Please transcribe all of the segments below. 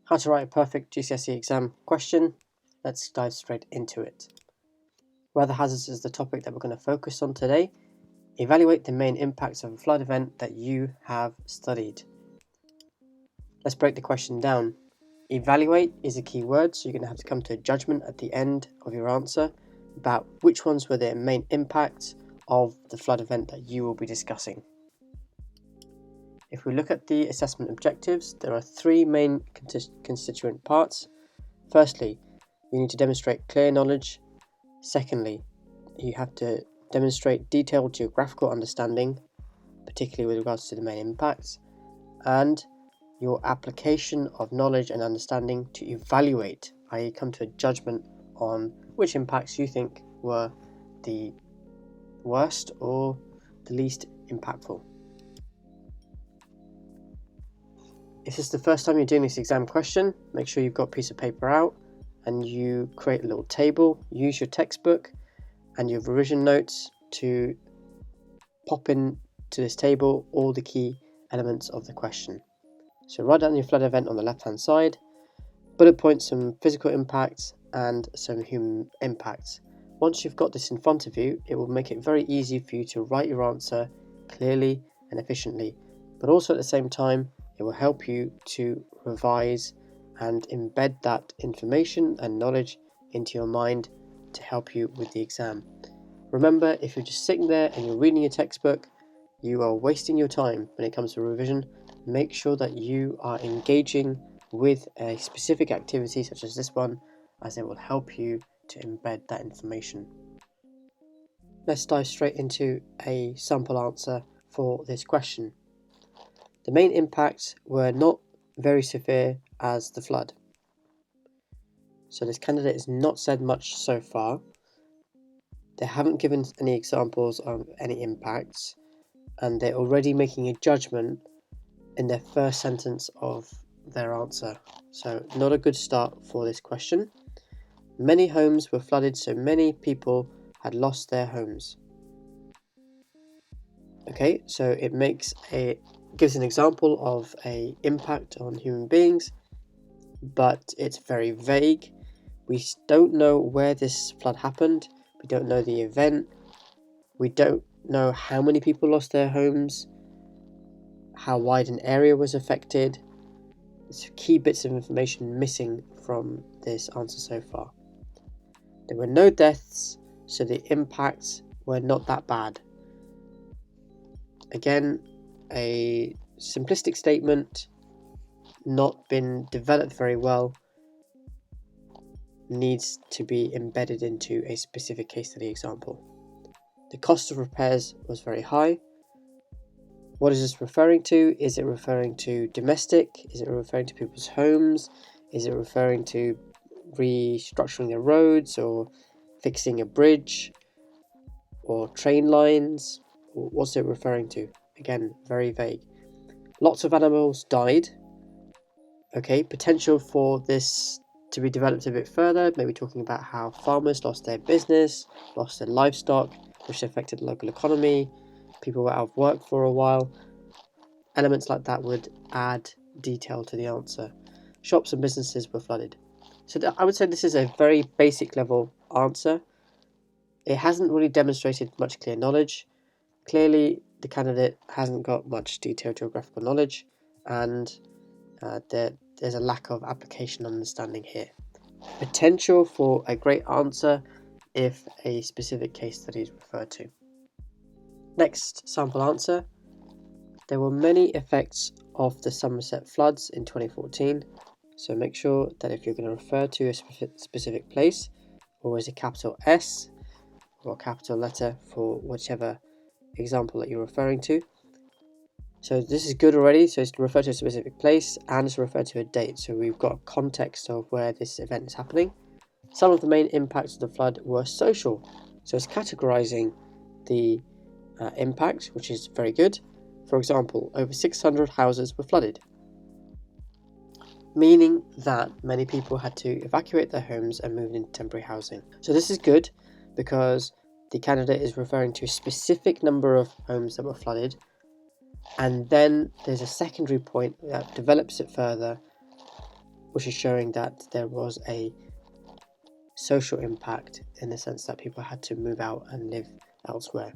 How to write a perfect GCSE exam question. Let's dive straight into it. Weather hazards is the topic that we're going to focus on today. Evaluate the main impacts of a flood event that you have studied. Let's break the question down. Evaluate is a key word, so you're going to have to come to a judgment at the end of your answer about which ones were the main impacts of the flood event that you will be discussing. If we look at the assessment objectives, there are three main constituent parts. Firstly, you need to demonstrate clear knowledge. Secondly, you have to demonstrate detailed geographical understanding, particularly with regards to the main impacts, and your application of knowledge and understanding to evaluate, i.e. come to a judgment on which impacts you think were the worst or the least impactful. If this is the first time you're doing this exam question, make sure you've got a piece of paper out and you create a little table. Use your textbook and your revision notes to pop in to this table all the key elements of the question. So write down your flood event on the left hand side, bullet point some physical impacts and some human impacts. Once you've got this in front of you, it will make it very easy for you to write your answer clearly and efficiently, but also at the same time it will help you to revise and embed that information and knowledge into your mind to help you with the exam. Remember, if you're just sitting there and you're reading your textbook, you are wasting your time when it comes to revision. Make sure that you are engaging with a specific activity such as this one, as it will help you to embed that information. Let's dive straight into a sample answer for this question. The main impacts were not very severe as the flood. So this candidate has not said much so far. They haven't given any examples of any impacts, and they're already making a judgment in their first sentence of their answer. So not a good start for this question. Many homes were flooded, so many people had lost their homes. Okay, so it gives an example of an impact on human beings, but it's very vague. We don't know where this flood happened. We don't know the event. We don't know how many people lost their homes, how wide an area was affected. There's key bits of information missing from this answer so far. There were no deaths, so the impacts were not that bad. Again, a simplistic statement, not been developed very well, needs to be embedded into a specific case study example. The cost of repairs was very high. What is this referring to? Is it referring to domestic? Is it referring to people's homes? Is it referring to restructuring the roads or fixing a bridge or train lines? What's it referring to? Again, very vague. Lots of animals died. Okay, potential for this to be developed a bit further, maybe talking about how farmers lost their business, lost their livestock, which affected the local economy, people were out of work for a while. Elements like that would add detail to the answer. Shops and businesses were flooded. So I would say this is a very basic level answer. It hasn't really demonstrated much clear knowledge. Clearly, the candidate hasn't got much detailed geographical knowledge, and there's a lack of application understanding here. Potential for a great answer if a specific case study is referred to. Next sample answer. There were many effects of the Somerset floods in 2014, so make sure that if you're going to refer to a specific place, always a capital S or a capital letter for whichever example that you're referring to. So this is good already, so it's to refer to a specific place and it's referred to a date, so we've got context of where this event is happening. Some of the main impacts of the flood were social, so it's categorizing the impact, which is very good. For example, over 600 houses were flooded, meaning that many people had to evacuate their homes and move into temporary housing. So this is good because the candidate is referring to a specific number of homes that were flooded, and then there's a secondary point that develops it further which is showing that there was a social impact in the sense that people had to move out and live elsewhere.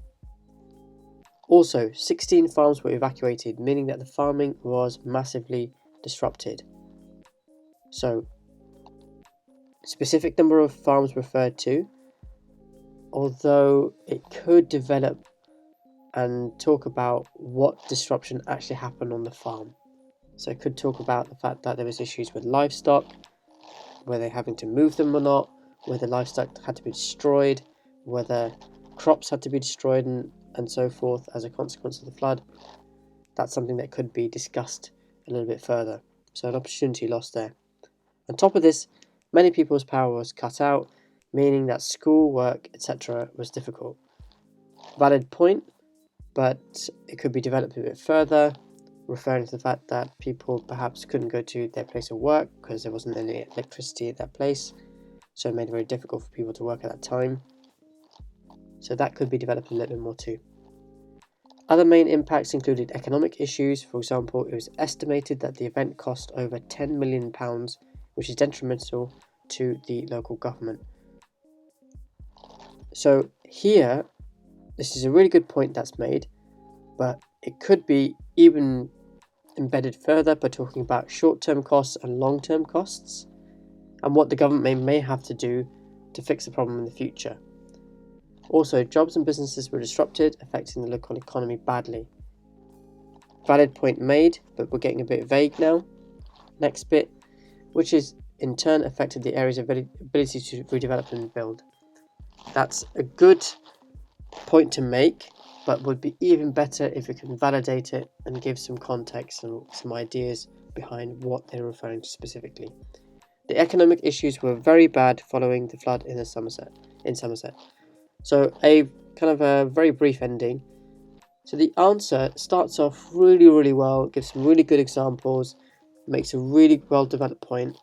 Also, 16 farms were evacuated, meaning that the farming was massively disrupted. So, specific number of farms referred to, although it could develop and talk about what disruption actually happened on the farm. So it could talk about the fact that there was issues with livestock, whether having to move them or not, whether livestock had to be destroyed, whether crops had to be destroyed and so forth as a consequence of the flood. That's something that could be discussed a little bit further. So an opportunity lost there. On top of this, many people's power was cut out, meaning that school, work, etc. was difficult. Valid point, but it could be developed a bit further, referring to the fact that people perhaps couldn't go to their place of work because there wasn't any electricity at that place, so it made it very difficult for people to work at that time. So that could be developed a little bit more too. Other main impacts included economic issues. For example, it was estimated that the event cost over £10 million, which is detrimental to the local government. So here, this is a really good point that's made, but it could be even embedded further by talking about short-term costs and long-term costs and what the government may have to do to fix the problem in the future. Also, jobs and businesses were disrupted, affecting the local economy badly. Valid point made, but we're getting a bit vague now. Next bit, which is in turn affected the area's ability to redevelop and build. That's a good point to make, but would be even better if we can validate it and give some context and some ideas behind what they're referring to specifically. The economic issues were very bad following the flood in Somerset. So a kind of a very brief ending. So the answer starts off really well, gives some really good examples, makes a really well developed point,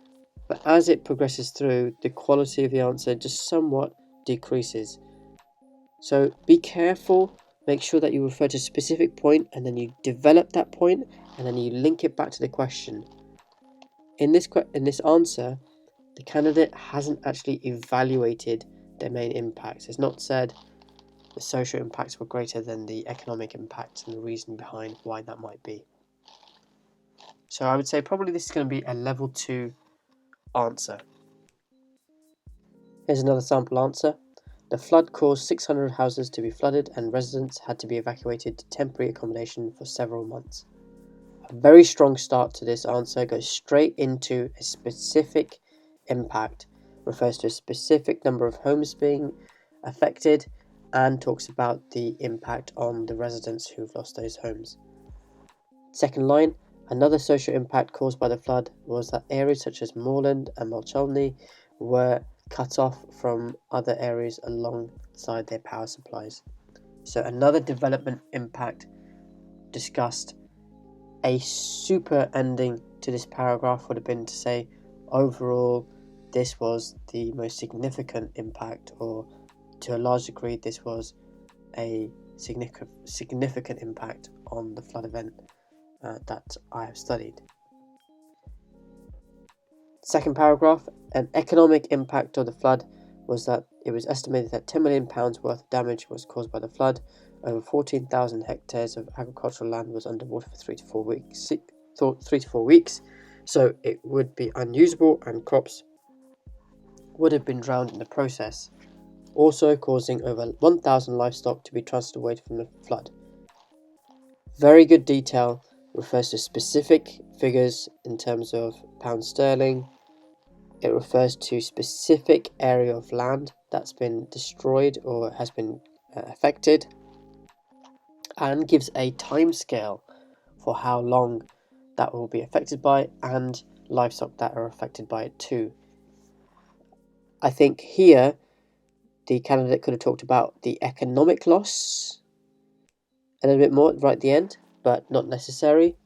but as it progresses through, the quality of the answer just somewhat decreases. So be careful, make sure that you refer to a specific point and then you develop that point and then you link it back to the question. In this answer, the candidate hasn't actually evaluated their main impacts. It's not said the social impacts were greater than the economic impacts and the reason behind why that might be. So I would say probably this is going to be a level 2 answer. Here's another sample answer. The flood caused 600 houses to be flooded and residents had to be evacuated to temporary accommodation for several months. A very strong start to this answer, goes straight into a specific impact, refers to a specific number of homes being affected and talks about the impact on the residents who've lost those homes. Second line, another social impact caused by the flood was that areas such as Moorland and Molcholney were cut off from other areas alongside their power supplies. So another development impact discussed. A super ending to this paragraph would have been to say, overall, this was the most significant impact, or to a large degree, this was a significant impact on the flood event that I have studied. Second paragraph, an economic impact of the flood was that it was estimated that £10 million worth of damage was caused by the flood. Over 14,000 hectares of agricultural land was underwater for 3 to 4 weeks, so it would be unusable and crops would have been drowned in the process, also causing over 1,000 livestock to be transferred away from the flood. Very good detail, refers to specific figures in terms of pounds sterling. It refers to specific area of land that's been destroyed or has been affected, and gives a time scale for how long that will be affected by and livestock that are affected by it too. I think here the candidate could have talked about the economic loss a little bit more right at the end, but not necessary,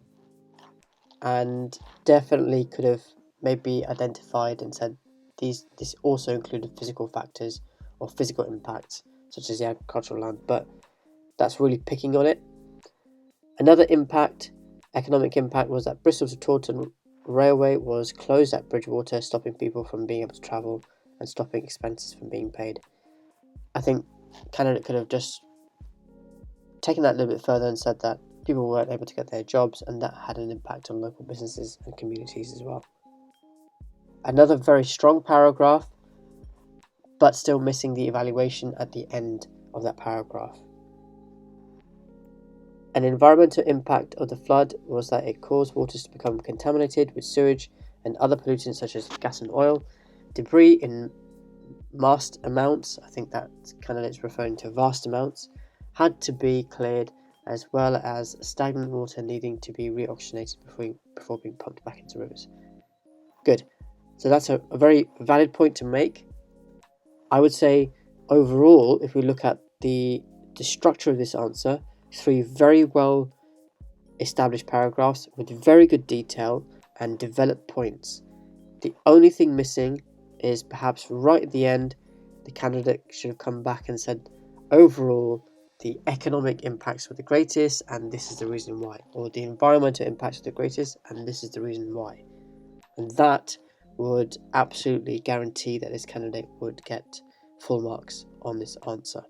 and definitely could have maybe identified and said this also included physical factors or physical impacts such as the agricultural land, but that's really picking on it. Another impact, economic impact, was that Bristol to Taunton railway was closed at Bridgewater, stopping people from being able to travel and stopping expenses from being paid. I think candidate could have just taken that a little bit further and said that people weren't able to get their jobs, and that had an impact on local businesses and communities as well. Another very strong paragraph, but still missing the evaluation at the end of that paragraph. An environmental impact of the flood was that it caused waters to become contaminated with sewage and other pollutants such as gas and oil. Debris in vast amounts, I think that candidate's referring to vast amounts, had to be cleared, as well as stagnant water needing to be reoxygenated before being pumped back into rivers. Good. So that's a very valid point to make. I would say overall, if we look at the structure of this answer, 3 very well established paragraphs with very good detail and developed points. The only thing missing is perhaps right at the end, the candidate should have come back and said, overall, the economic impacts were the greatest and this is the reason why, or the environmental impacts were the greatest and this is the reason why. And that would absolutely guarantee that this candidate would get full marks on this answer.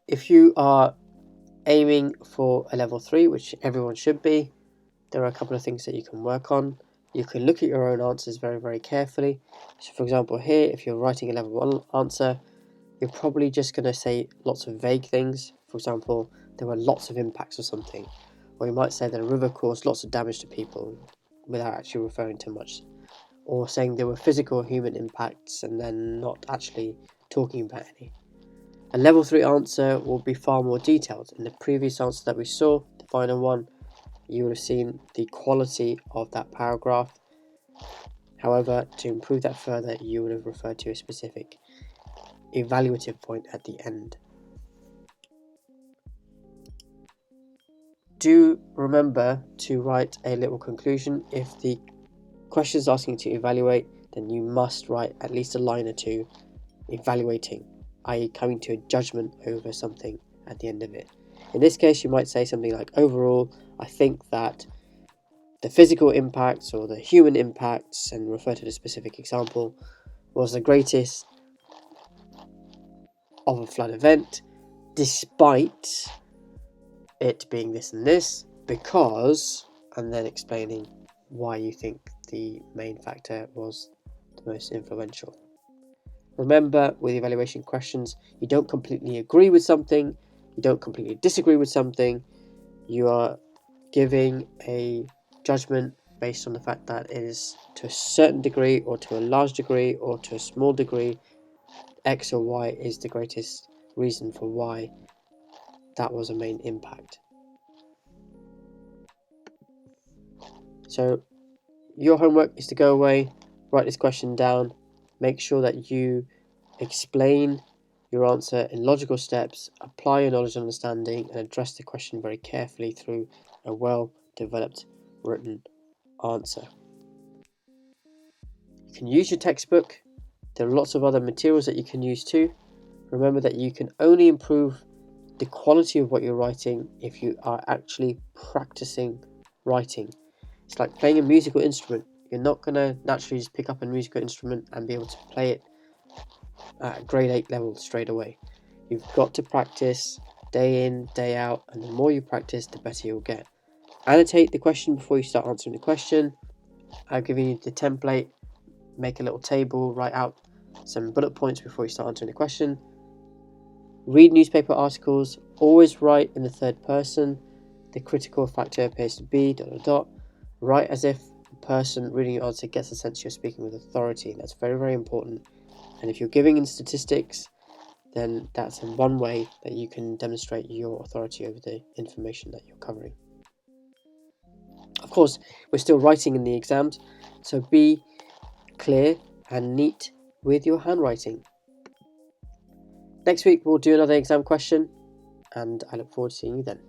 If you are aiming for a level 3, which everyone should be, there are a couple of things that you can work on. You can look at your own answers very, very carefully. So for example here, if you're writing a level 1 answer, you're probably just going to say lots of vague things. For example, there were lots of impacts or something. Or you might say that a river caused lots of damage to people without actually referring to much. Or saying there were physical or human impacts and then not actually talking about any. A level 3 answer will be far more detailed. In the previous answer that we saw, the final one, you would have seen the quality of that paragraph. However, to improve that further, you would have referred to a specific evaluative point at the end. Do remember to write a little conclusion. If the question is asking you to evaluate, then you must write at least a line or two evaluating, i.e. coming to a judgment over something at the end of it. In this case, you might say something like, overall, I think that the physical impacts or the human impacts, and refer to the specific example, was the greatest of a flood event, despite it being this and this, because, and then explaining why you think the main factor was the most influential. Remember, with evaluation questions, you don't completely agree with something, you don't completely disagree with something, you are giving a judgment based on the fact that it is to a certain degree or to a large degree or to a small degree, X or Y is the greatest reason for why that was a main impact. So your homework is to go away, write this question down, make sure that you explain your answer in logical steps, apply your knowledge and understanding, and address the question very carefully through a well-developed written answer. You can use your textbook. There are lots of other materials that you can use too. Remember that you can only improve the quality of what you're writing if you are actually practicing writing. It's like playing a musical instrument. You're not going to naturally just pick up a musical instrument and be able to play it at grade 8 level straight away. You've got to practice day in, day out, and the more you practice, the better you'll get. Annotate the question before you start answering the question. I've given you the template. Make a little table, write out some bullet points before you start answering the question. Read newspaper articles, always write in the third person. The critical factor appears to be ... Write as if the person reading your answer gets a sense you're speaking with authority. That's very, very important. And if you're giving in statistics, then that's one way that you can demonstrate your authority over the information that you're covering. Of course, we're still writing in the exams, so be clear and neat with your handwriting. Next week we'll do another exam question, and I look forward to seeing you then.